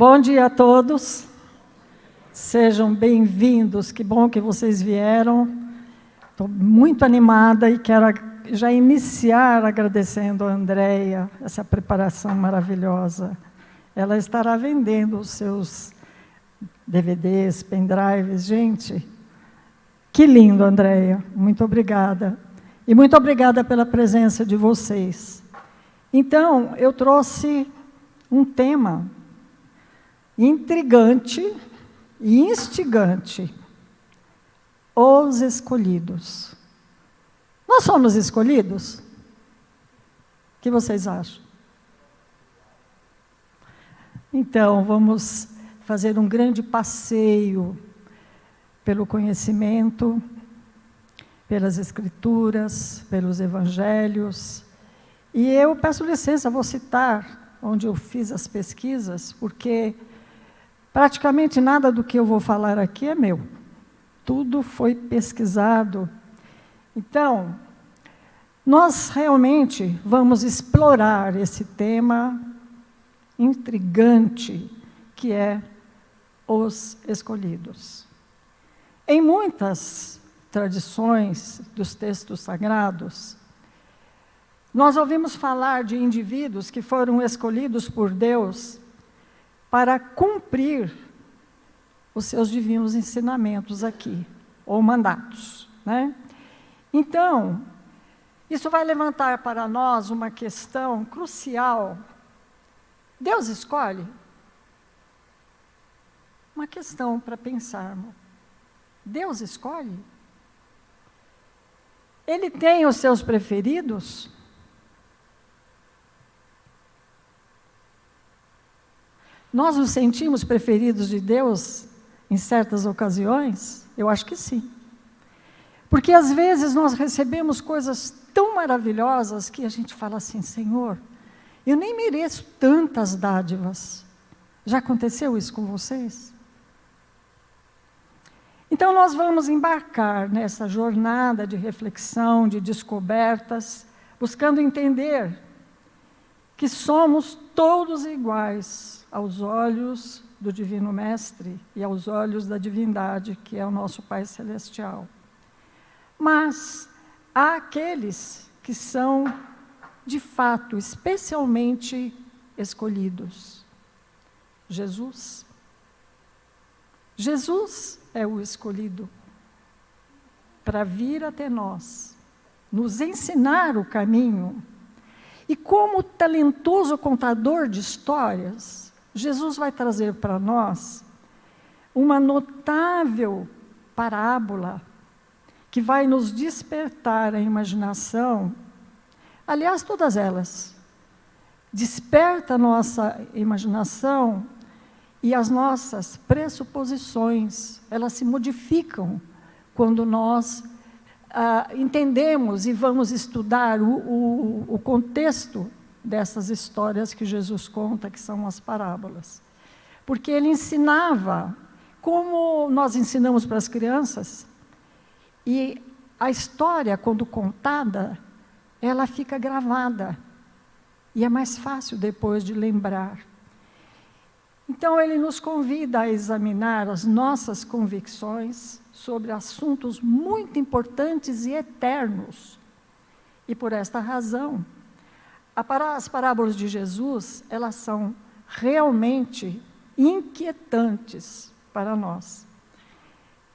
Bom dia a todos, sejam bem-vindos, que bom que vocês vieram. Estou muito animada e quero já iniciar agradecendo a Andréia, essa preparação maravilhosa. Ela estará vendendo os seus DVDs, pendrives, gente, que lindo, Andréia, muito obrigada. E muito obrigada pela presença de vocês. Então, eu trouxe um tema intrigante e instigante: os escolhidos. Nós somos escolhidos? O que vocês acham? Então, vamos fazer um grande passeio pelo conhecimento, pelas Escrituras, pelos Evangelhos. E eu peço licença, vou citar onde eu fiz as pesquisas, porque praticamente nada do que eu vou falar aqui é meu. Tudo foi pesquisado. Então, nós realmente vamos explorar esse tema intrigante, que é os escolhidos. Em muitas tradições dos textos sagrados, nós ouvimos falar de indivíduos que foram escolhidos por Deus para cumprir os seus divinos ensinamentos aqui, ou mandatos, né? Então, isso vai levantar para nós uma questão crucial. Deus escolhe? Uma questão para pensarmos. Deus escolhe? Ele tem os seus preferidos? Nós nos sentimos preferidos de Deus em certas ocasiões? Eu acho que sim. Porque às vezes nós recebemos coisas tão maravilhosas que a gente fala assim: Senhor, eu nem mereço tantas dádivas. Já aconteceu isso com vocês? Então nós vamos embarcar nessa jornada de reflexão, de descobertas, buscando entender que somos todos iguais aos olhos do Divino Mestre e aos olhos da divindade, que é o nosso Pai Celestial. Mas há aqueles que são, de fato, especialmente escolhidos. Jesus. Jesus é o escolhido para vir até nós, nos ensinar o caminho. E como talentoso contador de histórias, Jesus vai trazer para nós uma notável parábola que vai nos despertar a imaginação. Aliás, todas elas. Desperta a nossa imaginação e as nossas pressuposições. Elas se modificam quando nós entendemos e vamos estudar o contexto dessas histórias que Jesus conta, que são as parábolas. Porque ele ensinava, como nós ensinamos para as crianças, e a história, quando contada, ela fica gravada, e é mais fácil depois de lembrar. Então, ele nos convida a examinar as nossas convicções sobre assuntos muito importantes e eternos. E por esta razão, as parábolas de Jesus, elas são realmente inquietantes para nós,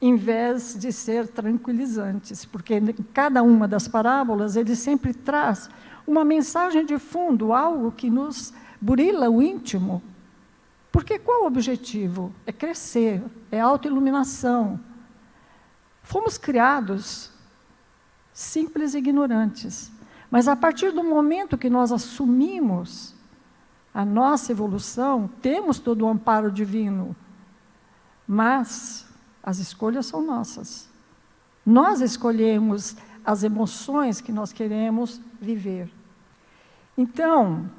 em vez de ser tranquilizantes, porque em cada uma das parábolas ele sempre traz uma mensagem de fundo, algo que nos burila o íntimo. Porque qual o objetivo? É crescer, é autoiluminação. Fomos criados simples e ignorantes, mas a partir do momento que nós assumimos a nossa evolução, temos todo o amparo divino, mas as escolhas são nossas. Nós escolhemos as emoções que nós queremos viver. Então,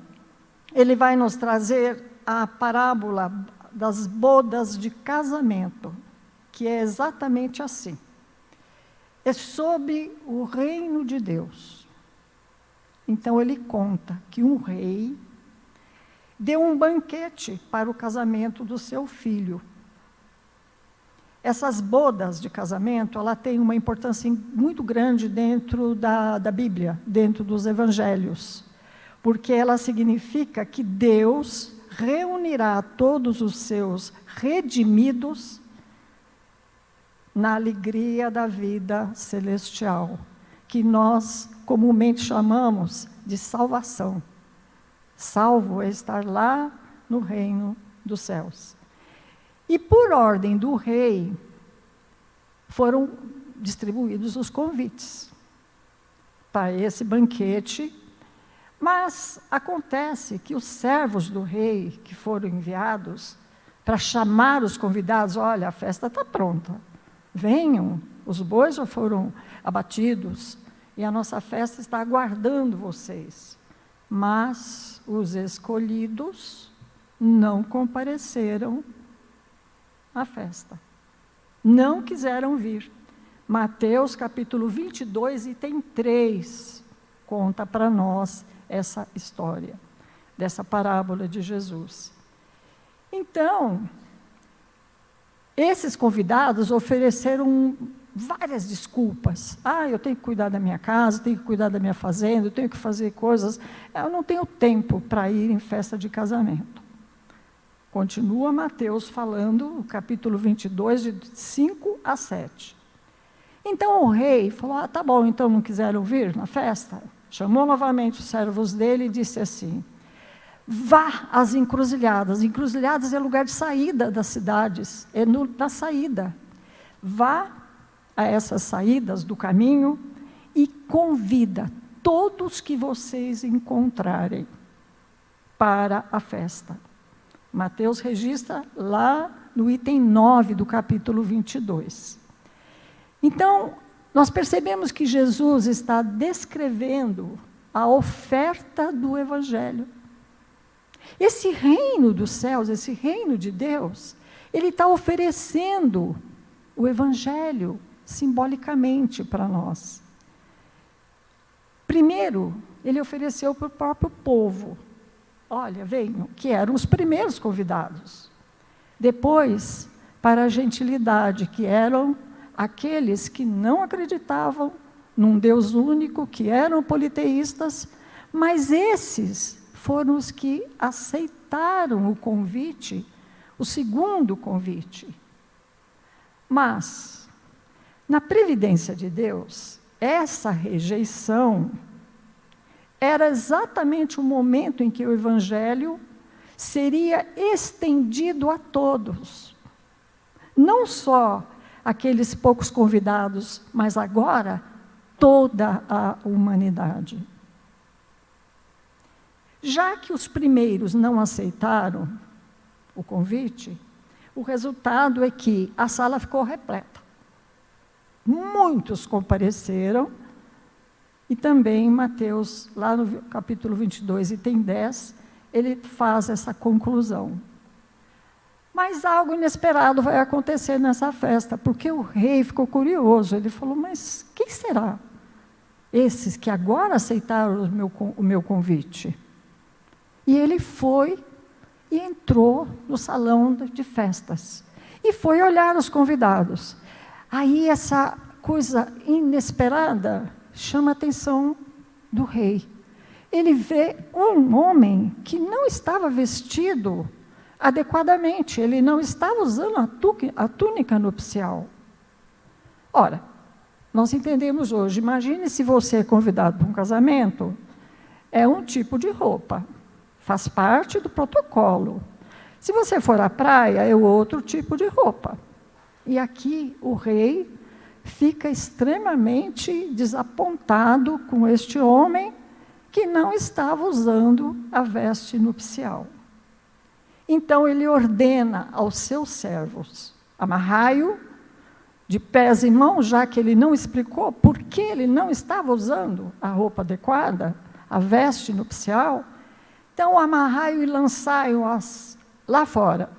ele vai nos trazer a parábola das bodas de casamento, que é exatamente assim. É sobre o reino de Deus. Então, ele conta que um rei deu um banquete para o casamento do seu filho. Essas bodas de casamento, ela tem uma importância muito grande dentro da Bíblia, dentro dos evangelhos, porque ela significa que Deus reunirá todos os seus redimidos na alegria da vida celestial, que nós comumente chamamos de salvação. Salvo é estar lá no reino dos céus. E por ordem do rei, foram distribuídos os convites para esse banquete, mas acontece que os servos do rei, que foram enviados para chamar os convidados, olha, a festa está pronta, venham, os bois já foram abatidos, e a nossa festa está aguardando vocês. Mas os escolhidos não compareceram à festa. Não quiseram vir. Mateus capítulo 22, item 3, conta para nós essa história, dessa parábola de Jesus. Então, esses convidados ofereceram várias desculpas. Eu tenho que cuidar da minha casa, tenho que cuidar da minha fazenda, eu tenho que fazer coisas. Eu não tenho tempo para ir em festa de casamento. Continua Mateus falando, o capítulo 22, de 5 a 7. Então o rei falou, tá bom, então não quiseram vir na festa? Chamou novamente os servos dele e disse assim, vá às encruzilhadas. Encruzilhadas é lugar de saída das cidades, é na saída. Vá a essas saídas do caminho e convida todos que vocês encontrarem para a festa. Mateus registra lá no item 9 do capítulo 22. Então, nós percebemos que Jesus está descrevendo a oferta do Evangelho. Esse reino dos céus, esse reino de Deus, ele está oferecendo o Evangelho simbolicamente para nós. Primeiro, ele ofereceu para o próprio povo. Olha, venham, que eram os primeiros convidados. Depois, para a gentilidade, que eram aqueles que não acreditavam num Deus único, que eram politeístas, mas esses foram os que aceitaram o convite, o segundo convite. Mas, na previdência de Deus, essa rejeição era exatamente o momento em que o Evangelho seria estendido a todos. Não só aqueles poucos convidados, mas agora toda a humanidade. Já que os primeiros não aceitaram o convite, o resultado é que a sala ficou repleta. Muitos compareceram, e também Mateus, lá no capítulo 22, item 10, ele faz essa conclusão. Mas algo inesperado vai acontecer nessa festa, porque o rei ficou curioso. Ele falou, mas quem será? Esses que agora aceitaram o meu convite. E ele foi e entrou no salão de festas. E foi olhar os convidados. Aí essa coisa inesperada chama a atenção do rei. Ele vê um homem que não estava vestido adequadamente, ele não estava usando a túnica nupcial. Ora, nós entendemos hoje, imagine se você é convidado para um casamento, é um tipo de roupa, faz parte do protocolo. Se você for à praia, é outro tipo de roupa. E aqui o rei fica extremamente desapontado com este homem que não estava usando a veste nupcial. Então ele ordena aos seus servos, amarrai-o de pés e mãos, já que ele não explicou por que ele não estava usando a roupa adequada, a veste nupcial. Então amarrai-o e lançai-o lá fora,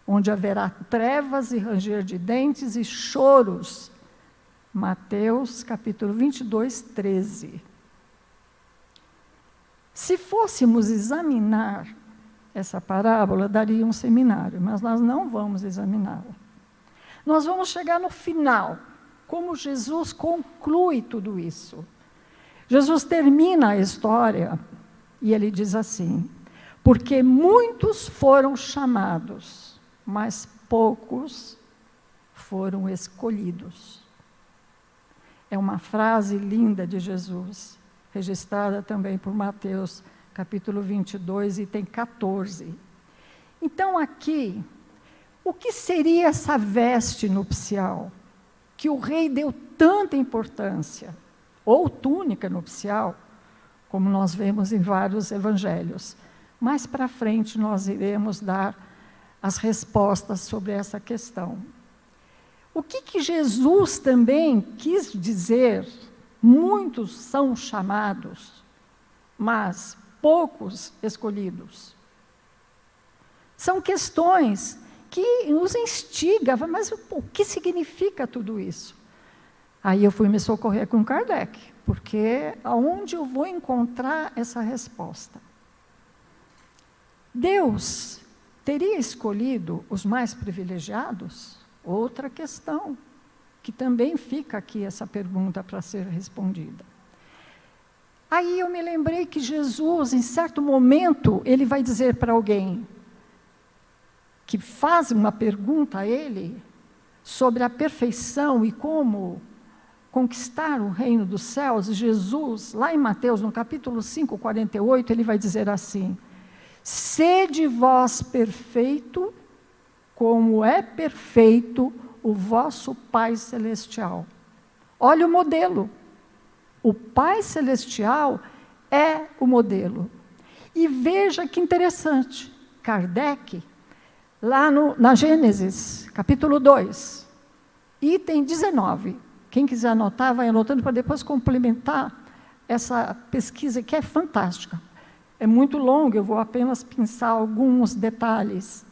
onde haverá trevas e ranger de dentes e choros. Mateus capítulo 22, 13. Se fôssemos examinar essa parábola daria um seminário, mas nós não vamos examiná-la. Nós vamos chegar no final, como Jesus conclui tudo isso. Jesus termina a história e ele diz assim: porque muitos foram chamados, mas poucos foram escolhidos. É uma frase linda de Jesus, registrada também por Mateus, capítulo 22, item 14. Então, aqui, o que seria essa veste nupcial, que o rei deu tanta importância, ou túnica nupcial, como nós vemos em vários evangelhos? Mais para frente nós iremos dar as respostas sobre essa questão. O que Jesus também quis dizer? Muitos são chamados, mas poucos escolhidos. São questões que nos instigam, mas o que significa tudo isso? Aí eu fui me socorrer com Kardec, porque aonde eu vou encontrar essa resposta? Deus teria escolhido os mais privilegiados? Outra questão, que também fica aqui essa pergunta para ser respondida. Aí eu me lembrei que Jesus, em certo momento, ele vai dizer para alguém que faz uma pergunta a ele sobre a perfeição e como conquistar o reino dos céus. Jesus, lá em Mateus, no capítulo 5, 48, ele vai dizer assim: sede vós perfeito, como é perfeito o vosso Pai Celestial. Olha o modelo. O Pai Celestial é o modelo. E veja que interessante, Kardec, lá na Gênesis, capítulo 2, item 19. Quem quiser anotar, vai anotando para depois complementar essa pesquisa que é fantástica. É muito longa, eu vou apenas pensar alguns detalhes.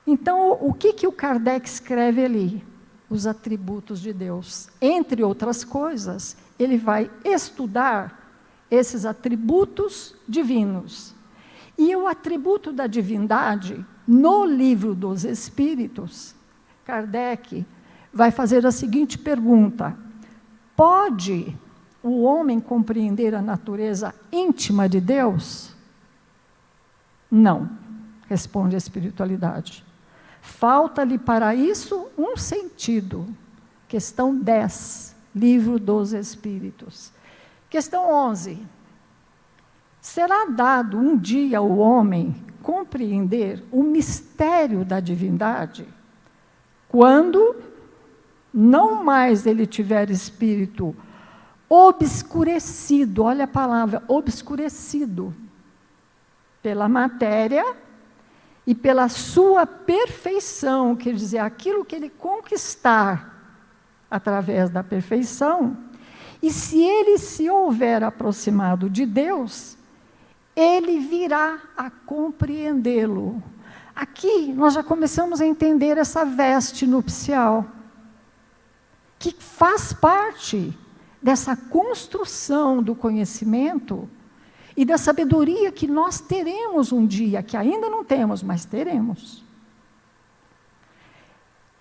Então, o que o Kardec escreve ali? Os atributos de Deus. Entre outras coisas, ele vai estudar esses atributos divinos. E o atributo da divindade, no Livro dos Espíritos, Kardec vai fazer a seguinte pergunta: pode o homem compreender a natureza íntima de Deus? Não, responde a espiritualidade. Falta-lhe para isso um sentido. Questão 10, Livro dos Espíritos. Questão 11. Será dado um dia ao homem compreender o mistério da divindade quando não mais ele tiver espírito obscurecido, olha a palavra, obscurecido, pela matéria e pela sua perfeição, quer dizer, aquilo que ele conquistar através da perfeição, e se ele se houver aproximado de Deus, ele virá a compreendê-lo. Aqui nós já começamos a entender essa veste nupcial, que faz parte dessa construção do conhecimento e da sabedoria que nós teremos um dia, que ainda não temos, mas teremos.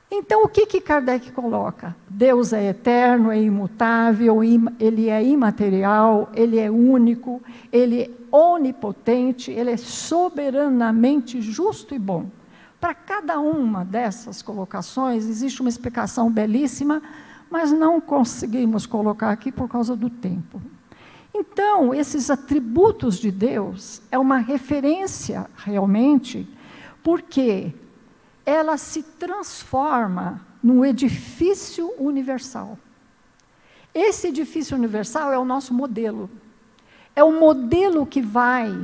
Então, o que Kardec coloca? Deus é eterno, é imutável, ele é imaterial, ele é único, ele é onipotente, ele é soberanamente justo e bom. Para cada uma dessas colocações, existe uma explicação belíssima, mas não conseguimos colocar aqui por causa do tempo. Então, esses atributos de Deus é uma referência realmente, porque ela se transforma num edifício universal. Esse edifício universal é o nosso modelo. É o modelo que vai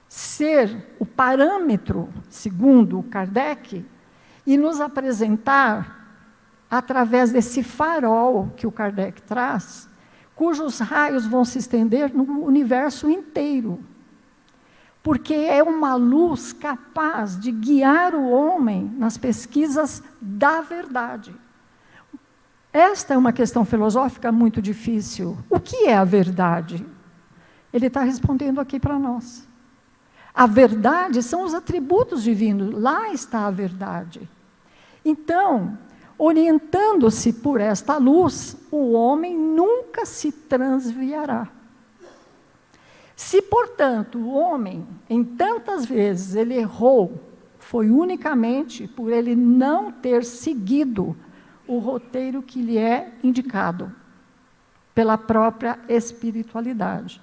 ser o parâmetro, segundo Kardec, e nos apresentar, através desse farol que o Kardec traz, cujos raios vão se estender no universo inteiro. Porque é uma luz capaz de guiar o homem nas pesquisas da verdade. Esta é uma questão filosófica muito difícil. O que é a verdade? Ele está respondendo aqui para nós. A verdade são os atributos divinos, lá está a verdade. Então, orientando-se por esta luz, o homem nunca se transviará. Se, portanto, o homem, em tantas vezes, ele errou, foi unicamente por ele não ter seguido o roteiro que lhe é indicado pela própria espiritualidade.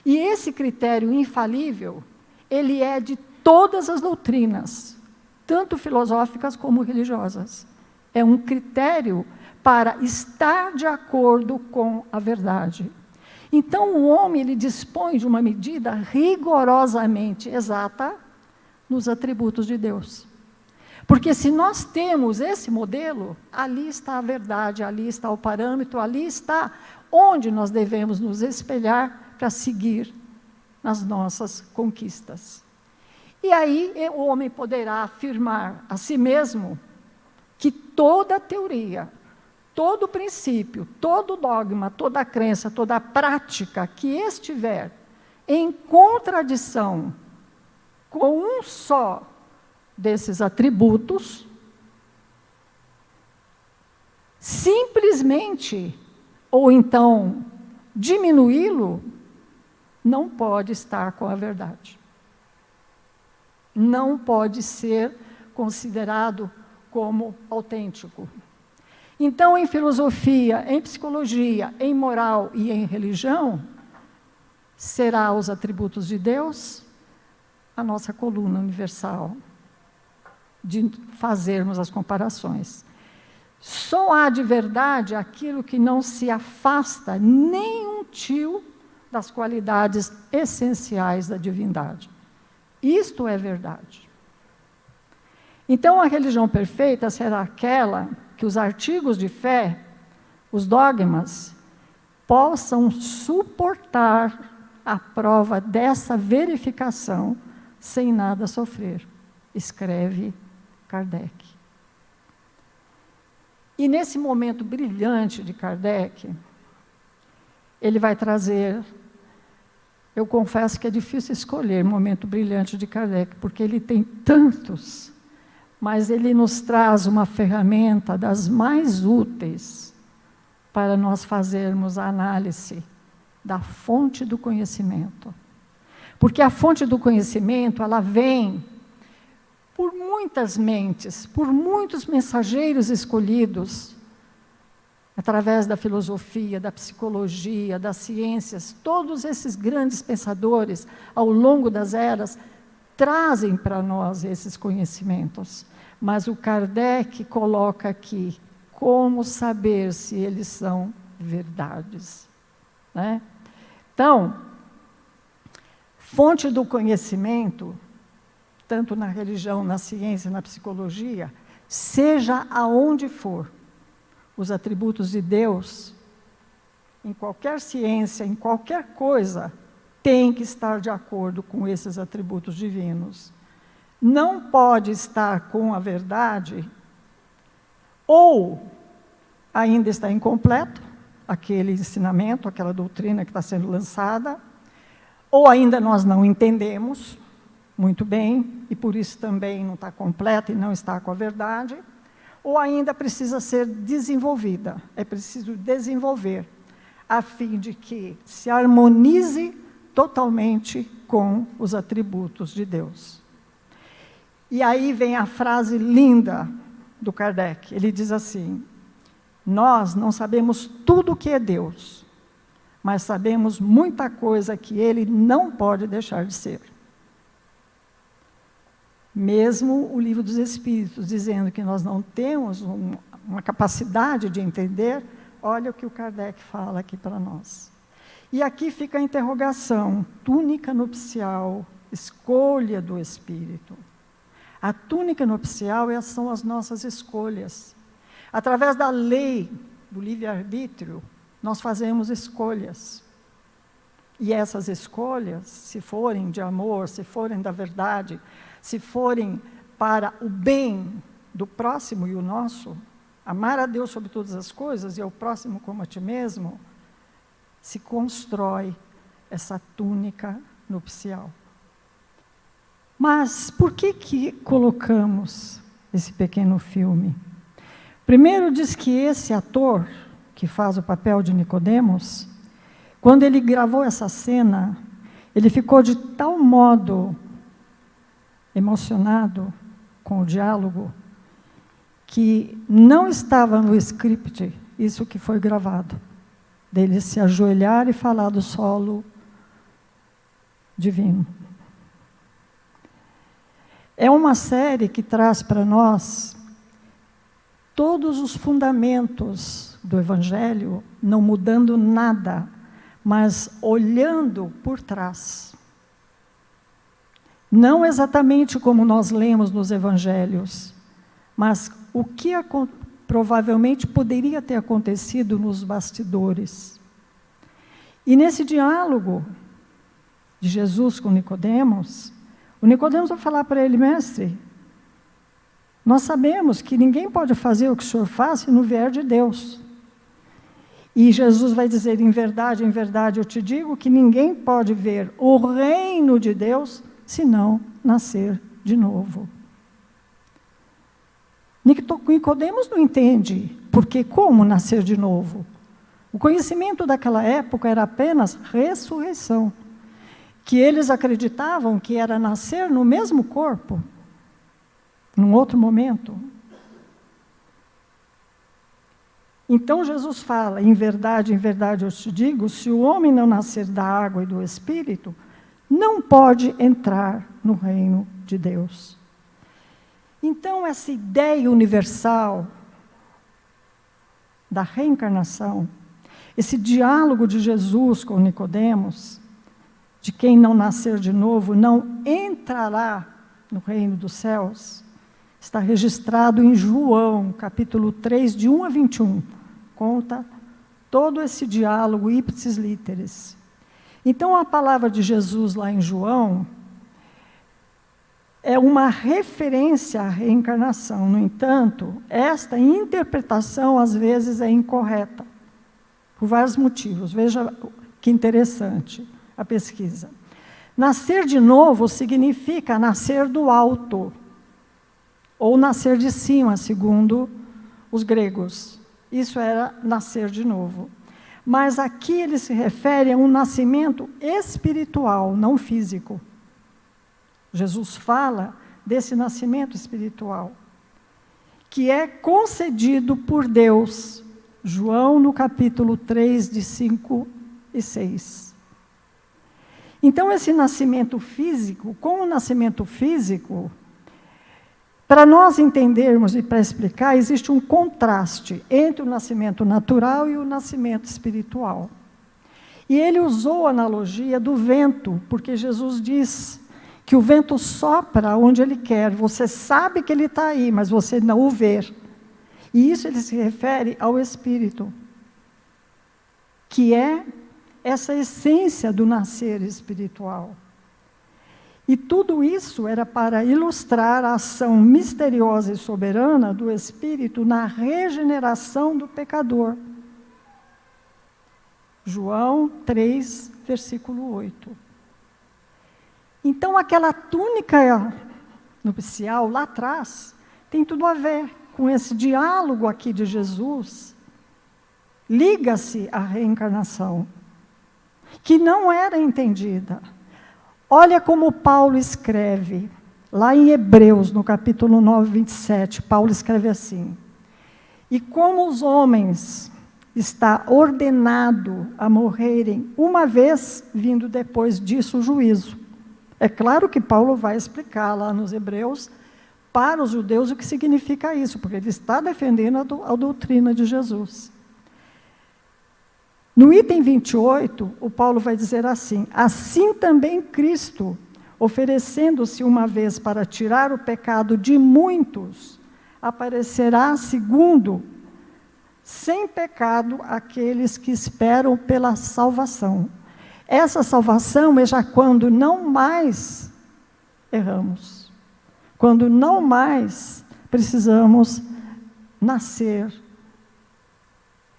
E esse critério infalível, ele é de todas as doutrinas, tanto filosóficas como religiosas. É um critério para estar de acordo com a verdade. Então, o homem ele dispõe de uma medida rigorosamente exata nos atributos de Deus. Porque se nós temos esse modelo, ali está a verdade, ali está o parâmetro, ali está onde nós devemos nos espelhar para seguir nas nossas conquistas. E aí o homem poderá afirmar a si mesmo que toda teoria, todo princípio, todo dogma, toda crença, toda prática que estiver em contradição com um só desses atributos, simplesmente, ou então diminuí-lo, não pode estar com a verdade. Não pode ser considerado como autêntico. Então, em filosofia, em psicologia, em moral e em religião, será os atributos de Deus a nossa coluna universal de fazermos as comparações. Só há de verdade aquilo que não se afasta nem um tio das qualidades essenciais da divindade. Isto é verdade. Então, a religião perfeita será aquela que os artigos de fé, os dogmas, possam suportar a prova dessa verificação sem nada sofrer, escreve Kardec. E nesse momento brilhante de Kardec, ele vai trazer, eu confesso que é difícil escolher momento brilhante de Kardec, porque ele tem tantos, mas ele nos traz uma ferramenta das mais úteis para nós fazermos a análise da fonte do conhecimento. Porque a fonte do conhecimento, ela vem por muitas mentes, por muitos mensageiros escolhidos, através da filosofia, da psicologia, das ciências. Todos esses grandes pensadores, ao longo das eras, trazem para nós esses conhecimentos. Mas o Kardec coloca aqui como saber se eles são verdades, né? Então, fonte do conhecimento, tanto na religião, na ciência, na psicologia, seja aonde for, os atributos de Deus, em qualquer ciência, em qualquer coisa, tem que estar de acordo com esses atributos divinos. Não pode estar com a verdade, ou ainda está incompleto, aquele ensinamento, aquela doutrina que está sendo lançada, ou ainda nós não entendemos muito bem, e por isso também não está completa e não está com a verdade, ou ainda precisa ser desenvolvida, é preciso desenvolver, a fim de que se harmonize totalmente com os atributos de Deus. E aí vem a frase linda do Kardec, ele diz assim: nós não sabemos tudo o que é Deus, mas sabemos muita coisa que Ele não pode deixar de ser. Mesmo o Livro dos Espíritos dizendo que nós não temos uma capacidade de entender, olha o que o Kardec fala aqui para nós. E aqui fica a interrogação: túnica nupcial, escolha do Espírito. A túnica nupcial são as nossas escolhas. Através da lei do livre-arbítrio, nós fazemos escolhas. E essas escolhas, se forem de amor, se forem da verdade, se forem para o bem do próximo e o nosso, amar a Deus sobre todas as coisas e ao próximo como a ti mesmo, se constrói essa túnica nupcial. Mas por que colocamos esse pequeno filme? Primeiro diz que esse ator, que faz o papel de Nicodemos, quando ele gravou essa cena, ele ficou de tal modo emocionado com o diálogo, que não estava no script isso que foi gravado, dele se ajoelhar e falar do solo divino. É uma série que traz para nós todos os fundamentos do Evangelho, não mudando nada, mas olhando por trás. Não exatamente como nós lemos nos Evangelhos, mas o que provavelmente poderia ter acontecido nos bastidores. E nesse diálogo de Jesus com Nicodemos, o Nicodemos vai falar para ele: mestre, nós sabemos que ninguém pode fazer o que o Senhor faz se não vier de Deus. E Jesus vai dizer: em verdade, eu te digo que ninguém pode ver o reino de Deus se não nascer de novo. Nicodemos não entende, porque como nascer de novo? O conhecimento daquela época era apenas ressurreição, que eles acreditavam que era nascer no mesmo corpo, num outro momento. Então Jesus fala: em verdade eu te digo, se o homem não nascer da água e do Espírito, não pode entrar no reino de Deus. Então essa ideia universal da reencarnação, esse diálogo de Jesus com Nicodemos, de quem não nascer de novo não entrará no reino dos céus, está registrado em João, capítulo 3, de 1 a 21. Conta todo esse diálogo ipsis literis. Então, a palavra de Jesus lá em João é uma referência à reencarnação. No entanto, esta interpretação, às vezes, é incorreta, por vários motivos. Veja que interessante a pesquisa. Nascer de novo significa nascer do alto, ou nascer de cima, segundo os gregos. Isso era nascer de novo. Mas aqui ele se refere a um nascimento espiritual, não físico. Jesus fala desse nascimento espiritual, que é concedido por Deus. João, no capítulo 3, de 5 e 6. Então, esse nascimento físico, com o nascimento físico, para nós entendermos e para explicar, existe um contraste entre o nascimento natural e o nascimento espiritual. E ele usou a analogia do vento, porque Jesus diz que o vento sopra onde ele quer. Você sabe que ele está aí, mas você não o vê. E isso ele se refere ao Espírito, que é essa essência do nascer espiritual. E tudo isso era para ilustrar a ação misteriosa e soberana do Espírito na regeneração do pecador. João 3, versículo 8. Então, aquela túnica nupcial lá atrás tem tudo a ver com esse diálogo aqui de Jesus. Liga-se à reencarnação, que não era entendida. Olha como Paulo escreve, lá em Hebreus, no capítulo 9, 27, Paulo escreve assim: e como os homens está ordenado a morrerem uma vez, vindo depois disso o juízo. É claro que Paulo vai explicar lá nos Hebreus, para os judeus, o que significa isso, porque ele está defendendo a doutrina de Jesus. No item 28, o Paulo vai dizer assim: assim também Cristo, oferecendo-se uma vez para tirar o pecado de muitos, aparecerá segundo, sem pecado, aqueles que esperam pela salvação. Essa salvação é já quando não mais erramos, quando não mais precisamos nascer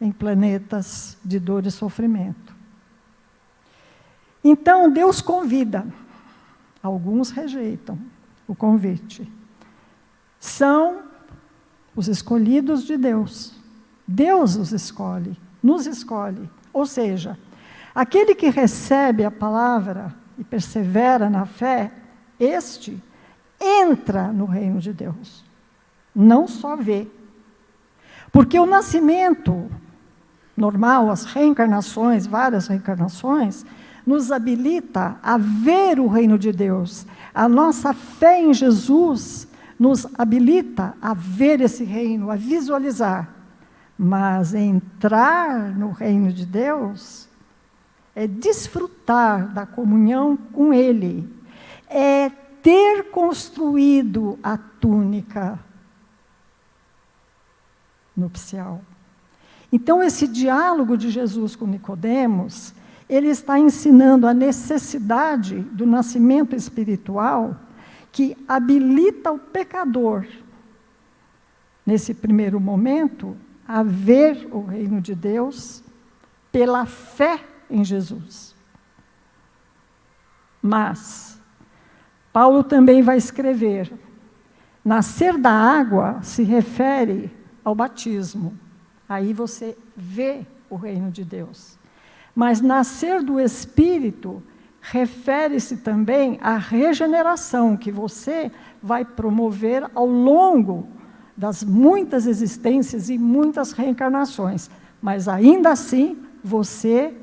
em planetas de dor e sofrimento. Então, Deus convida Alguns rejeitam o convite. São os escolhidos de Deus. Deus os escolhe, nos escolhe. Ou seja, aquele que recebe a palavra e persevera na fé, este entra no reino de Deus. Não só vê. Porque o nascimento normal, as reencarnações, várias reencarnações, nos habilita a ver o reino de Deus. A nossa fé em Jesus nos habilita a ver esse reino, a visualizar. Mas entrar no reino de Deus é desfrutar da comunhão com Ele, é ter construído a túnica nupcial. Então, esse diálogo de Jesus com Nicodemos, ele está ensinando a necessidade do nascimento espiritual que habilita o pecador, nesse primeiro momento, a ver o reino de Deus pela fé em Jesus. Mas, Paulo também vai escrever, nascer da água se refere ao batismo. Aí você vê o reino de Deus. Mas nascer do Espírito refere-se também à regeneração que você vai promover ao longo das muitas existências e muitas reencarnações. Mas ainda assim, você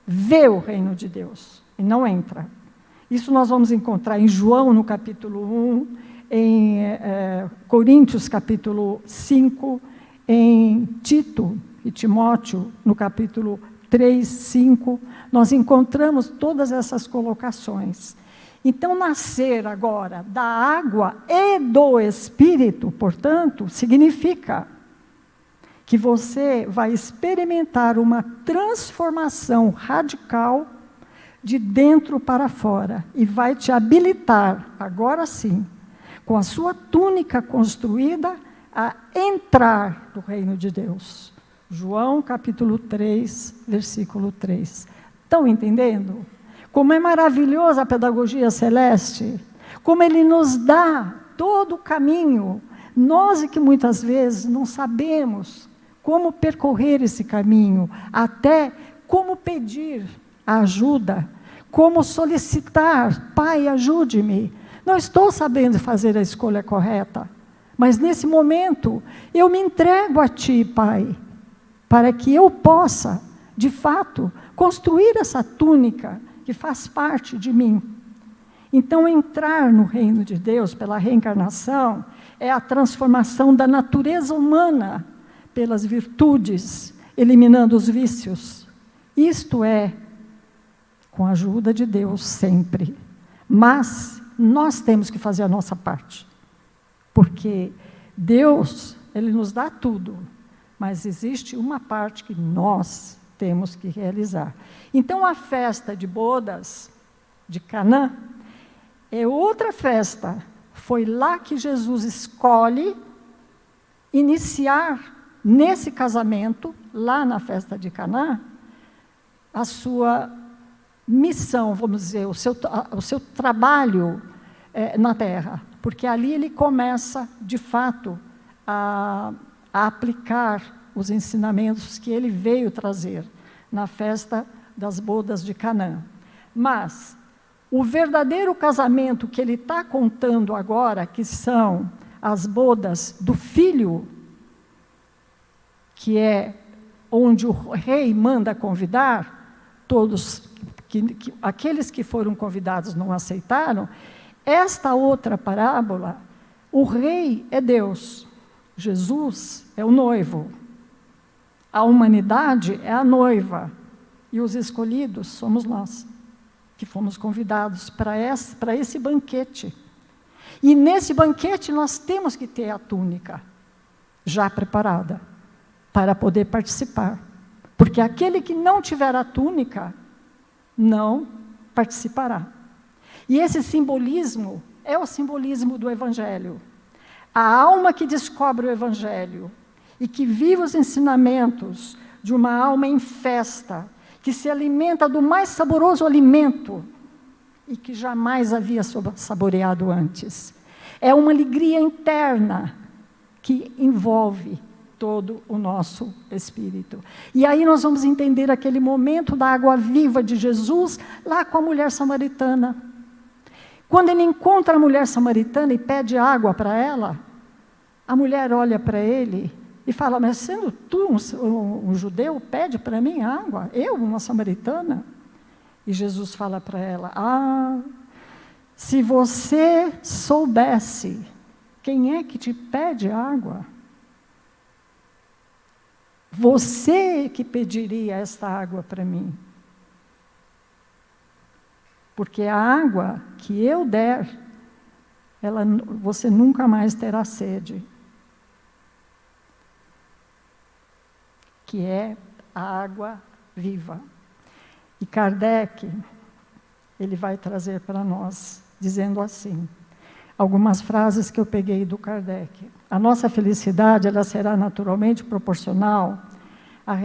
vê o reino de Deus e não entra. Isso nós vamos encontrar em João, no capítulo 1, em Coríntios, capítulo 5, em Tito e Timóteo, no capítulo 3, 5, nós encontramos todas essas colocações. Então, nascer agora da água e do Espírito, portanto, significa que você vai experimentar uma transformação radical de dentro para fora e vai te habilitar, agora sim, com a sua túnica construída, a entrar no reino de Deus. João capítulo 3, versículo 3. Estão entendendo? Como é maravilhosa a pedagogia celeste, como ele nos dá todo o caminho. Nós é que muitas vezes não sabemos como percorrer esse caminho, até como pedir ajuda, como solicitar, Pai, ajude-me. Não estou sabendo fazer a escolha correta, mas nesse momento eu me entrego a Ti, Pai, para que eu possa, de fato, construir essa túnica que faz parte de mim. Então, entrar no reino de Deus pela reencarnação é a transformação da natureza humana pelas virtudes, eliminando os vícios. Isto é, com a ajuda de Deus sempre. Mas nós temos que fazer a nossa parte. Porque Deus, Ele nos dá tudo, mas existe uma parte que nós temos que realizar. Então, a festa de bodas de Canaã é outra festa. Foi lá que Jesus escolhe iniciar, nesse casamento, lá na festa de Canaã, a sua missão, vamos dizer, o seu trabalho na terra. Porque ali ele começa, de fato, a aplicar os ensinamentos que ele veio trazer na festa das bodas de Canaã. Mas o verdadeiro casamento que ele está contando agora, que são as bodas do filho, que é onde o rei manda convidar, todos, aqueles que foram convidados não aceitaram, esta outra parábola, o rei é Deus, Jesus é o noivo, a humanidade é a noiva, e os escolhidos somos nós, que fomos convidados para esse banquete. E nesse banquete nós temos que ter a túnica já preparada, para poder participar. Porque aquele que não tiver a túnica, não participará. E esse simbolismo é o simbolismo do Evangelho. A alma que descobre o Evangelho e que vive os ensinamentos de uma alma em festa, que se alimenta do mais saboroso alimento, e que jamais havia saboreado antes. É uma alegria interna que envolve todo o nosso espírito. E aí nós vamos entender aquele momento da água viva de Jesus, lá com a mulher samaritana. Quando ele encontra a mulher samaritana e pede água para ela, a mulher olha para ele e fala, mas sendo tu um judeu, pede para mim água? Eu, uma samaritana? E Jesus fala para ela, se você soubesse quem é que te pede água, você que pediria esta água para mim. Porque a água que eu der, você nunca mais terá sede. Que é a água viva. E Kardec, ele vai trazer para nós, dizendo assim, algumas frases que eu peguei do Kardec. A nossa felicidade, ela será naturalmente proporcional em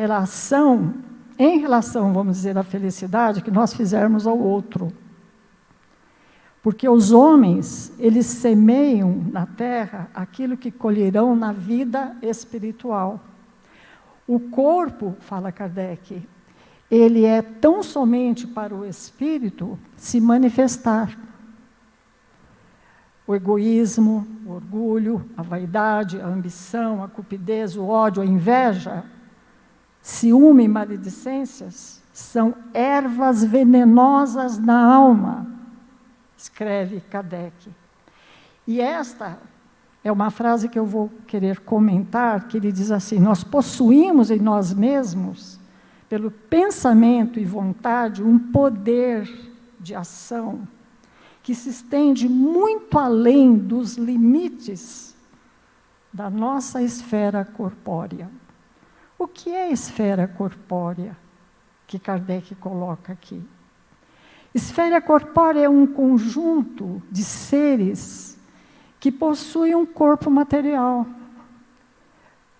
relação, vamos dizer, à felicidade que nós fizermos ao outro. Porque os homens, eles semeiam na terra aquilo que colherão na vida espiritual. O corpo, fala Kardec, ele é tão somente para o espírito se manifestar. O egoísmo, o orgulho, a vaidade, a ambição, a cupidez, o ódio, a inveja, ciúme e maledicências são ervas venenosas na alma, escreve Kardec. E esta é uma frase que eu vou querer comentar, que ele diz assim, nós possuímos em nós mesmos, pelo pensamento e vontade, um poder de ação que se estende muito além dos limites da nossa esfera corpórea. O que é esfera corpórea que Kardec coloca aqui? Esfera corpórea é um conjunto de seres que possuem um corpo material.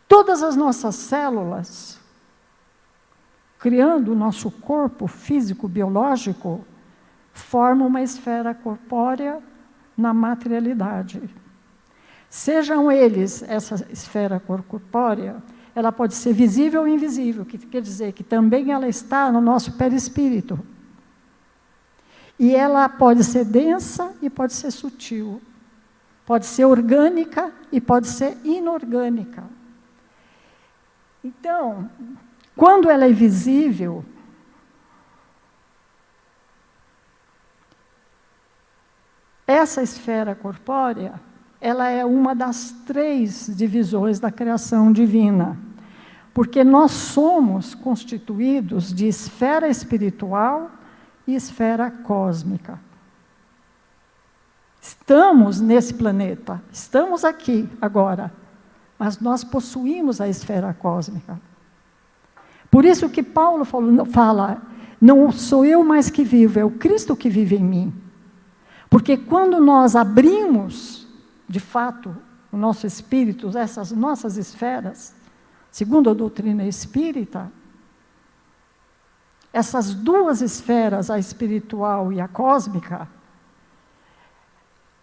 Todas as nossas células, criando o nosso corpo físico, biológico, formam uma esfera corpórea na materialidade. Sejam eles, essa esfera corpórea, ela pode ser visível ou invisível, que quer dizer que também ela está no nosso perispírito. E ela pode ser densa e pode ser sutil. Pode ser orgânica e pode ser inorgânica. Então, quando ela é visível, essa esfera corpórea, ela é uma das 3 divisões da criação divina. Porque nós somos constituídos de esfera espiritual e esfera cósmica. Estamos nesse planeta, estamos aqui agora, mas nós possuímos a esfera cósmica. Por isso que Paulo fala, não sou eu mais que vivo, é o Cristo que vive em mim. Porque quando nós abrimos, de fato, o nosso espírito, essas nossas esferas, segundo a doutrina espírita, essas 2 esferas, a espiritual e a cósmica,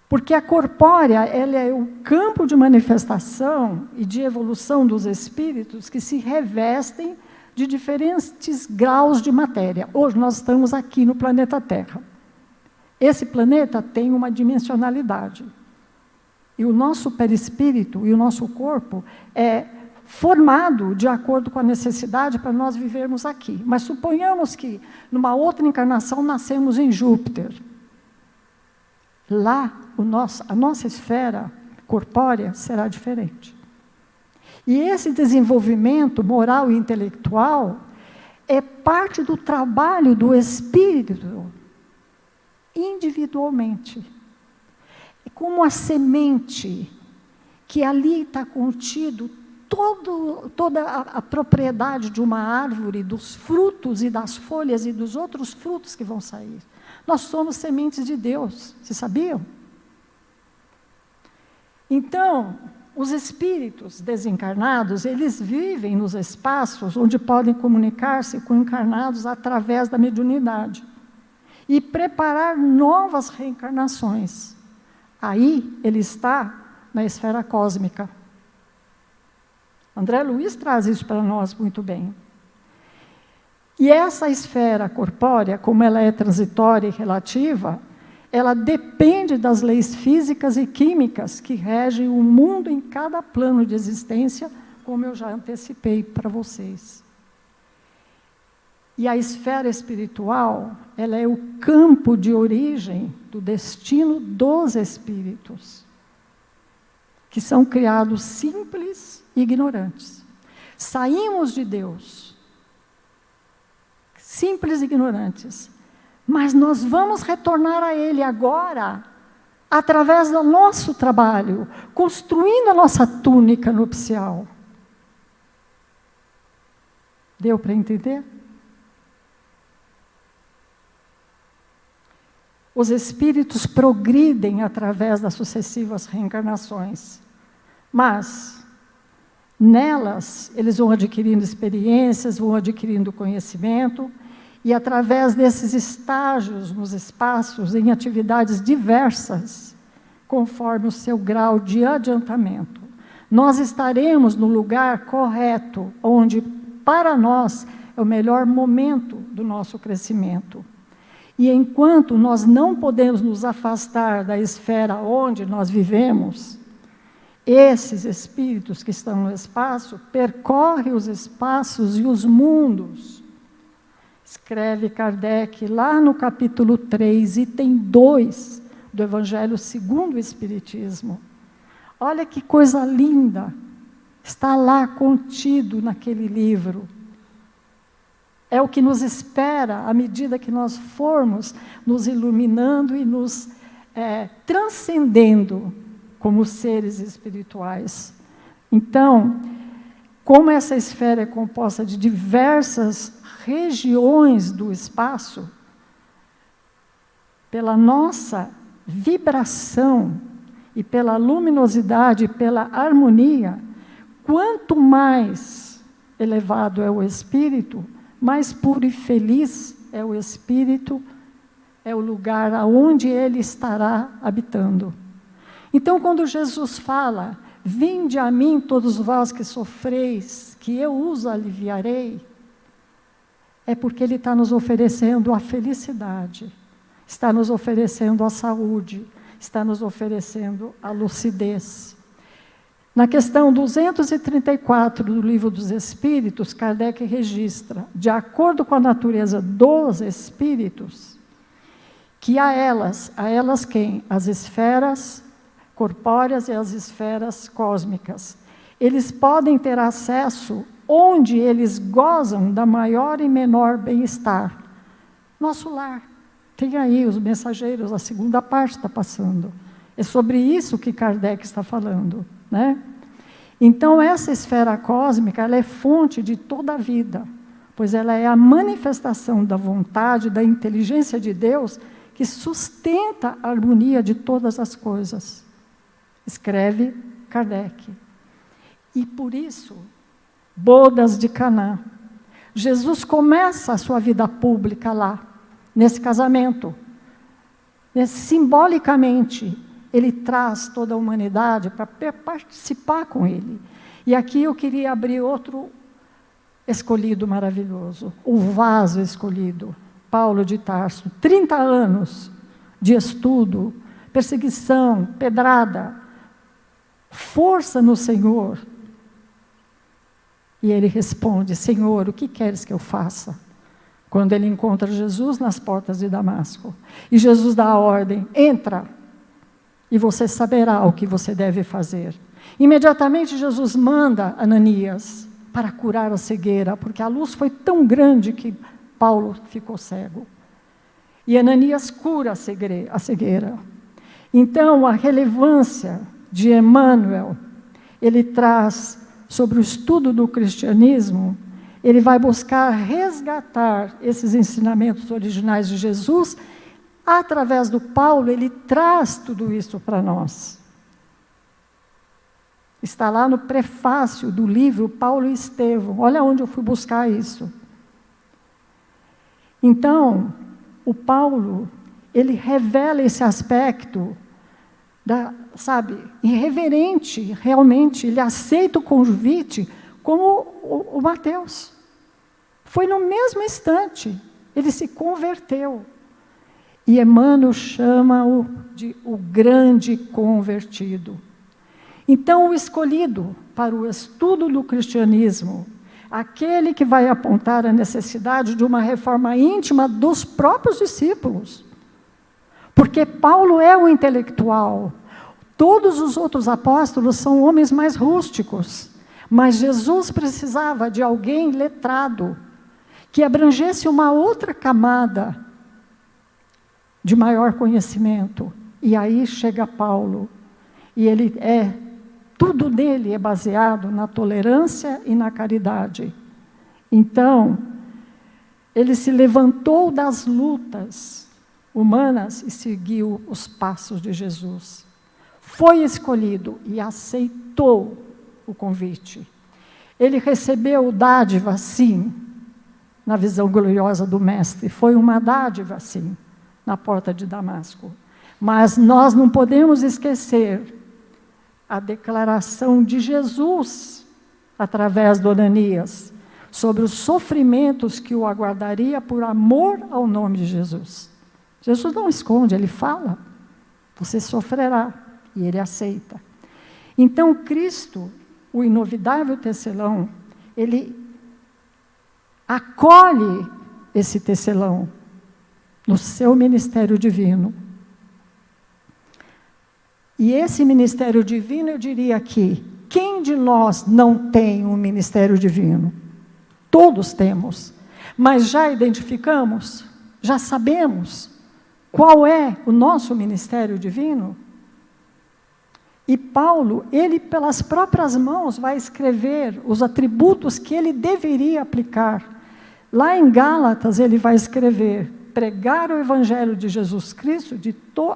porque a corpórea, ela é o campo de manifestação e de evolução dos espíritos que se revestem de diferentes graus de matéria. Hoje nós estamos aqui no planeta Terra. Esse planeta tem uma dimensionalidade. E o nosso perispírito e o nosso corpo é formado de acordo com a necessidade para nós vivermos aqui. Mas suponhamos que, numa outra encarnação, nascemos em Júpiter. Lá, a nossa esfera corpórea será diferente. E esse desenvolvimento moral e intelectual é parte do trabalho do espírito, individualmente. É como a semente, que ali está contido toda a propriedade de uma árvore, dos frutos e das folhas e dos outros frutos que vão sair. Nós somos sementes de Deus, vocês sabiam? Então, os espíritos desencarnados, eles vivem nos espaços onde podem comunicar-se com encarnados através da mediunidade. e preparar novas reencarnações. Aí ele está na esfera cósmica. André Luiz traz isso para nós muito bem. E essa esfera corpórea, como ela é transitória e relativa, ela depende das leis físicas e químicas que regem o mundo em cada plano de existência, como eu já antecipei para vocês. E a esfera espiritual, ela é o campo de origem do destino dos espíritos, que são criados simples e ignorantes. Saímos de Deus, simples e ignorantes, mas nós vamos retornar a Ele agora, através do nosso trabalho, construindo a nossa túnica nupcial. Deu para entender? Os espíritos progridem através das sucessivas reencarnações, mas nelas eles vão adquirindo experiências, vão adquirindo conhecimento, e através desses estágios nos espaços, em atividades diversas, conforme o seu grau de adiantamento, nós estaremos no lugar correto, onde para nós é o melhor momento do nosso crescimento. E enquanto nós não podemos nos afastar da esfera onde nós vivemos, esses espíritos que estão no espaço percorrem os espaços e os mundos. Escreve Kardec lá no capítulo 3, item 2 do Evangelho segundo o Espiritismo. Olha que coisa linda, está lá contido naquele livro. É o que nos espera à medida que nós formos nos iluminando e nos transcendendo como seres espirituais. Então, como essa esfera é composta de diversas regiões do espaço, pela nossa vibração e pela luminosidade e pela harmonia, quanto mais elevado é o espírito, mais puro e feliz é o espírito, é o lugar aonde ele estará habitando. Então, quando Jesus fala, vinde a mim todos vós que sofreis, que eu os aliviarei, é porque ele está nos oferecendo a felicidade, está nos oferecendo a saúde, está nos oferecendo a lucidez. Na questão 234 do Livro dos Espíritos, Kardec registra, de acordo com a natureza dos espíritos, que a elas quem? As esferas corpóreas e as esferas cósmicas. Eles podem ter acesso onde eles gozam da maior e menor bem-estar. Nosso lar. Tem aí os mensageiros, a segunda parte está passando. É sobre isso que Kardec está falando, né? Então, essa esfera cósmica, ela é fonte de toda a vida, pois ela é a manifestação da vontade, da inteligência de Deus, que sustenta a harmonia de todas as coisas. Escreve Kardec. E por isso, bodas de Caná. Jesus começa a sua vida pública lá, nesse casamento. Simbolicamente, ele traz toda a humanidade para participar com ele. E aqui eu queria abrir outro escolhido maravilhoso, o vaso escolhido, Paulo de Tarso. 30 anos de estudo, perseguição, pedrada, força no Senhor. E ele responde, Senhor, o que queres que eu faça? Quando ele encontra Jesus nas portas de Damasco. E Jesus dá a ordem, entra, e você saberá o que você deve fazer. Imediatamente Jesus manda Ananias para curar a cegueira, porque a luz foi tão grande que Paulo ficou cego. E Ananias cura a cegueira. Então, a relevância de Emmanuel, ele traz sobre o estudo do cristianismo, ele vai buscar resgatar esses ensinamentos originais de Jesus. Através do Paulo, ele traz tudo isso para nós. Está lá no prefácio do livro Paulo e Estevão. Olha onde eu fui buscar isso. Então, o Paulo, ele revela esse aspecto, irreverente, realmente, ele aceita o convite como o Mateus. Foi no mesmo instante, ele se converteu. E Emmanuel chama-o de o grande convertido. Então, o escolhido para o estudo do cristianismo, aquele que vai apontar a necessidade de uma reforma íntima dos próprios discípulos. Porque Paulo é o intelectual. Todos os outros apóstolos são homens mais rústicos. Mas Jesus precisava de alguém letrado, que abrangesse uma outra camada de maior conhecimento. E aí chega Paulo. E tudo dele é baseado na tolerância e na caridade. Então, ele se levantou das lutas humanas e seguiu os passos de Jesus. Foi escolhido e aceitou o convite. Ele recebeu dádiva, sim, na visão gloriosa do Mestre. Foi uma dádiva, sim, na porta de Damasco. Mas nós não podemos esquecer a declaração de Jesus, através do Ananias, sobre os sofrimentos que o aguardaria por amor ao nome de Jesus. Jesus não esconde, ele fala, você sofrerá, e ele aceita. Então, Cristo, o inovidável tecelão, ele acolhe esse tecelão no seu ministério divino. E esse ministério divino, eu diria que, quem de nós não tem um ministério divino? Todos temos. Mas já identificamos? Já sabemos qual é o nosso ministério divino? E Paulo, ele pelas próprias mãos vai escrever os atributos que ele deveria aplicar. Lá em Gálatas ele vai escrever: pregar o evangelho de Jesus Cristo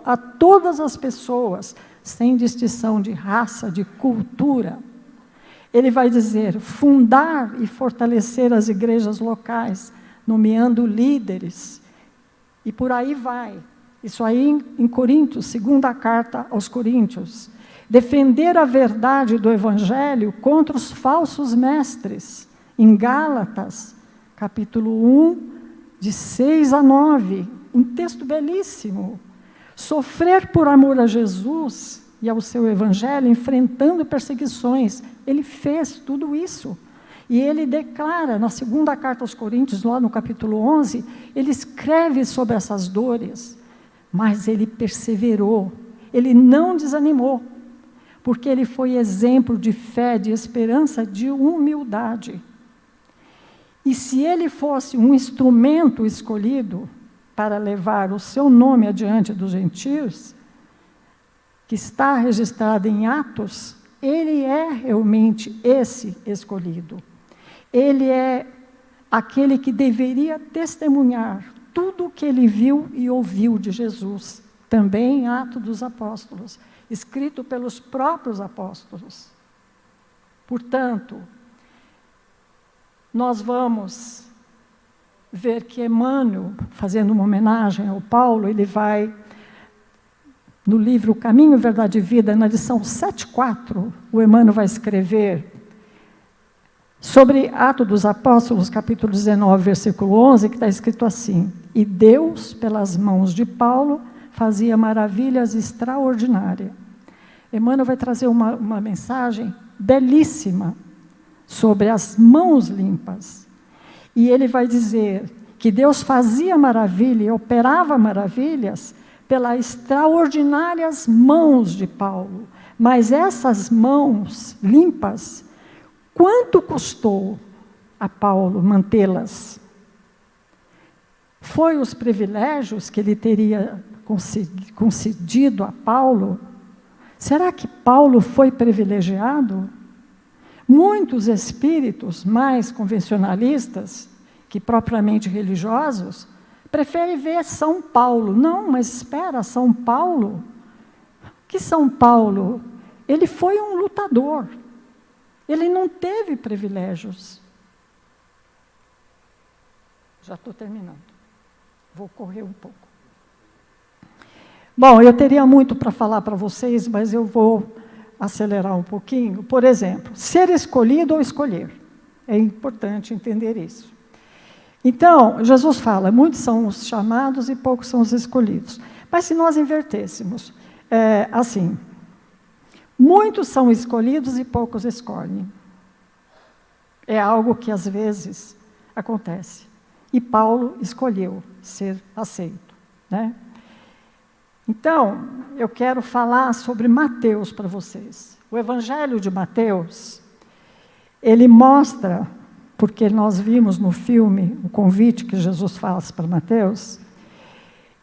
a todas as pessoas, sem distinção de raça, de cultura. Ele vai dizer: fundar e fortalecer as igrejas locais, nomeando líderes. E por aí vai. Isso aí em Coríntios, segunda carta aos Coríntios. Defender a verdade do evangelho contra os falsos mestres. Em Gálatas, capítulo 1, de 6 a 9. Um texto belíssimo. Sofrer por amor a Jesus e ao seu evangelho, enfrentando perseguições. Ele fez tudo isso. E ele declara, na segunda carta aos Coríntios, lá no capítulo 11, ele escreve sobre essas dores, mas ele perseverou, ele não desanimou, porque ele foi exemplo de fé, de esperança, de humildade. E se ele fosse um instrumento escolhido para levar o seu nome adiante dos gentios, que está registrado em Atos, ele é realmente esse escolhido. Ele é aquele que deveria testemunhar tudo o que ele viu e ouviu de Jesus, também em Atos dos Apóstolos, escrito pelos próprios apóstolos. Portanto, nós vamos ver que Emmanuel, fazendo uma homenagem ao Paulo, ele vai, no livro Caminho, Verdade e Vida, na lição 7.4, o Emmanuel vai escrever sobre Atos dos Apóstolos, capítulo 19, versículo 11, que está escrito assim: e Deus, pelas mãos de Paulo, fazia maravilhas extraordinárias. Emmanuel vai trazer uma mensagem belíssima sobre as mãos limpas. E ele vai dizer que Deus fazia maravilha e operava maravilhas pelas extraordinárias mãos de Paulo. Mas essas mãos limpas, quanto custou a Paulo mantê-las? Foi os privilégios que ele teria concedido a Paulo? Será que Paulo foi privilegiado? Muitos espíritos mais convencionalistas, que propriamente religiosos, preferem ver São Paulo. Não, mas espera, São Paulo? Que São Paulo? Ele foi um lutador. Ele não teve privilégios. Já estou terminando. Vou correr um pouco. Bom, eu teria muito para falar para vocês, mas eu vou acelerar um pouquinho. Por exemplo, ser escolhido ou escolher. É importante entender isso. Então, Jesus fala, muitos são os chamados e poucos são os escolhidos. Mas se nós invertêssemos, assim, muitos são escolhidos e poucos escolhem. É algo que às vezes acontece. E Paulo escolheu ser aceito, né? Então, eu quero falar sobre Mateus para vocês. O Evangelho de Mateus, ele mostra, porque nós vimos no filme o convite que Jesus faz para Mateus,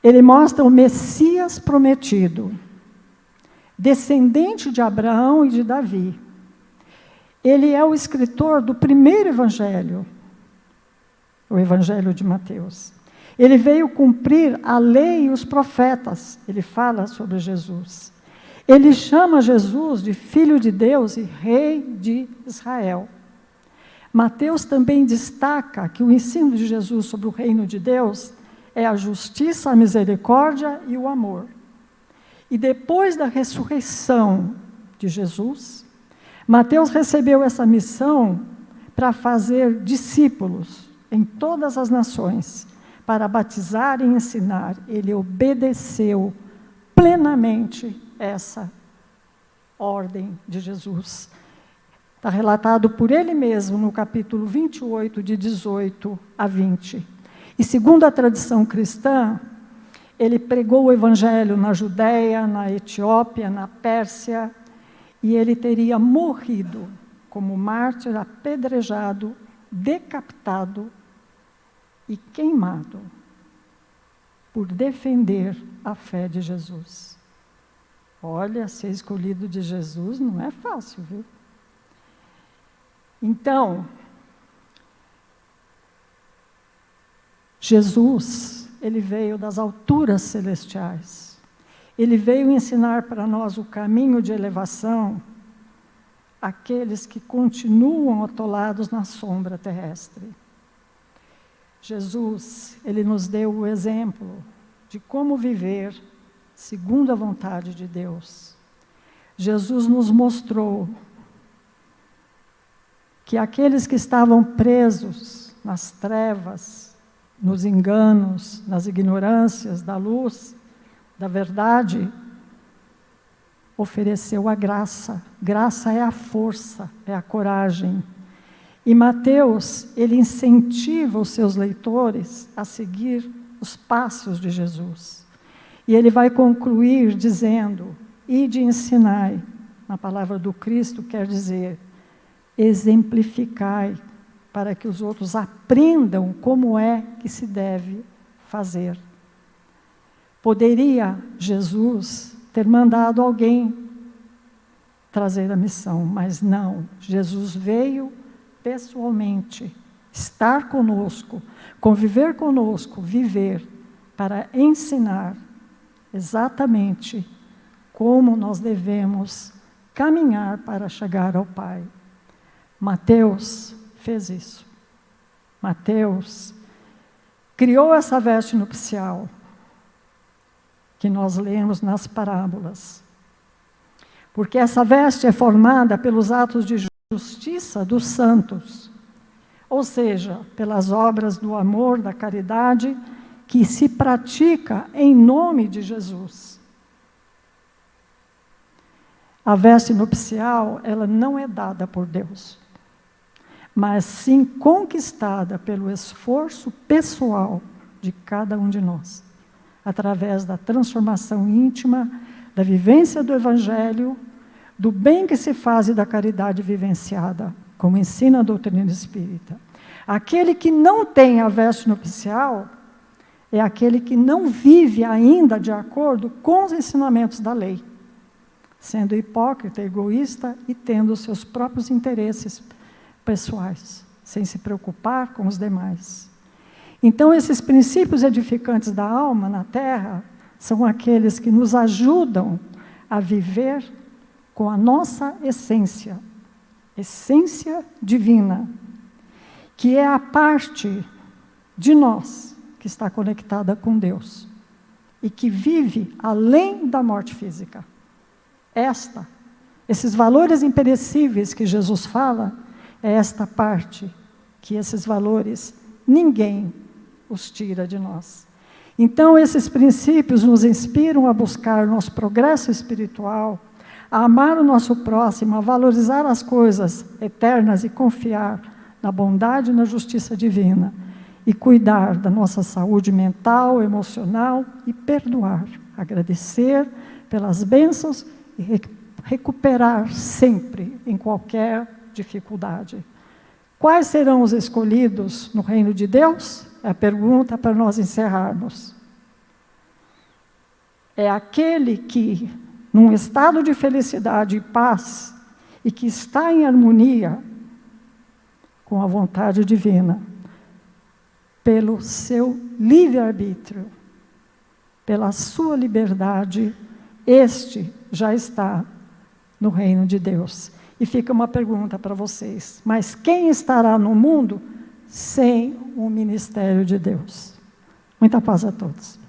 ele mostra o Messias prometido, descendente de Abraão e de Davi. Ele é o escritor do primeiro evangelho, o Evangelho de Mateus. Ele veio cumprir a lei e os profetas. Ele fala sobre Jesus. Ele chama Jesus de Filho de Deus e Rei de Israel. Mateus também destaca que o ensino de Jesus sobre o reino de Deus é a justiça, a misericórdia e o amor. E depois da ressurreição de Jesus, Mateus recebeu essa missão para fazer discípulos em todas as nações, para batizar e ensinar. Ele obedeceu plenamente essa ordem de Jesus. Está relatado por ele mesmo no capítulo 28, de 18 a 20. E segundo a tradição cristã, ele pregou o evangelho na Judéia, na Etiópia, na Pérsia, e ele teria morrido como mártir, apedrejado, decapitado e queimado por defender a fé de Jesus. Olha, ser escolhido de Jesus não é fácil, viu? Então, Jesus, ele veio das alturas celestiais. Ele veio ensinar para nós o caminho de elevação àqueles que continuam atolados na sombra terrestre. Jesus, ele nos deu o exemplo de como viver segundo a vontade de Deus. Jesus nos mostrou que aqueles que estavam presos nas trevas, nos enganos, nas ignorâncias da luz, da verdade, ofereceu a graça. Graça é a força, é a coragem. E Mateus, ele incentiva os seus leitores a seguir os passos de Jesus. E ele vai concluir dizendo, ide ensinai, na palavra do Cristo quer dizer, exemplificai, para que os outros aprendam como é que se deve fazer. Poderia Jesus ter mandado alguém trazer a missão, mas não. Jesus veio pessoalmente, estar conosco, conviver conosco, viver, para ensinar exatamente como nós devemos caminhar para chegar ao Pai. Mateus fez isso. Mateus criou essa veste nupcial que nós lemos nas parábolas. Porque essa veste é formada pelos atos de justiça dos santos, ou seja, pelas obras do amor, da caridade, que se pratica em nome de Jesus. A veste nupcial, ela não é dada por Deus, mas sim conquistada pelo esforço pessoal de cada um de nós, através da transformação íntima, da vivência do Evangelho, do bem que se faz e da caridade vivenciada, como ensina a doutrina espírita. Aquele que não tem a veste nupcial é aquele que não vive ainda de acordo com os ensinamentos da lei, sendo hipócrita, egoísta e tendo os seus próprios interesses pessoais, sem se preocupar com os demais. Então, esses princípios edificantes da alma na Terra são aqueles que nos ajudam a viver com a nossa essência divina, que é a parte de nós que está conectada com Deus e que vive além da morte física. Esses valores imperecíveis que Jesus fala, é esta parte que esses valores, ninguém os tira de nós. Então, esses princípios nos inspiram a buscar nosso progresso espiritual, a amar o nosso próximo, a valorizar as coisas eternas e confiar na bondade e na justiça divina, e cuidar da nossa saúde mental, emocional e perdoar, agradecer pelas bênçãos e recuperar sempre em qualquer dificuldade. Quais serão os escolhidos no reino de Deus? É a pergunta para nós encerrarmos. É aquele que, num estado de felicidade e paz, e que está em harmonia com a vontade divina, pelo seu livre-arbítrio, pela sua liberdade, este já está no reino de Deus. E fica uma pergunta para vocês: mas quem estará no mundo sem o ministério de Deus? Muita paz a todos.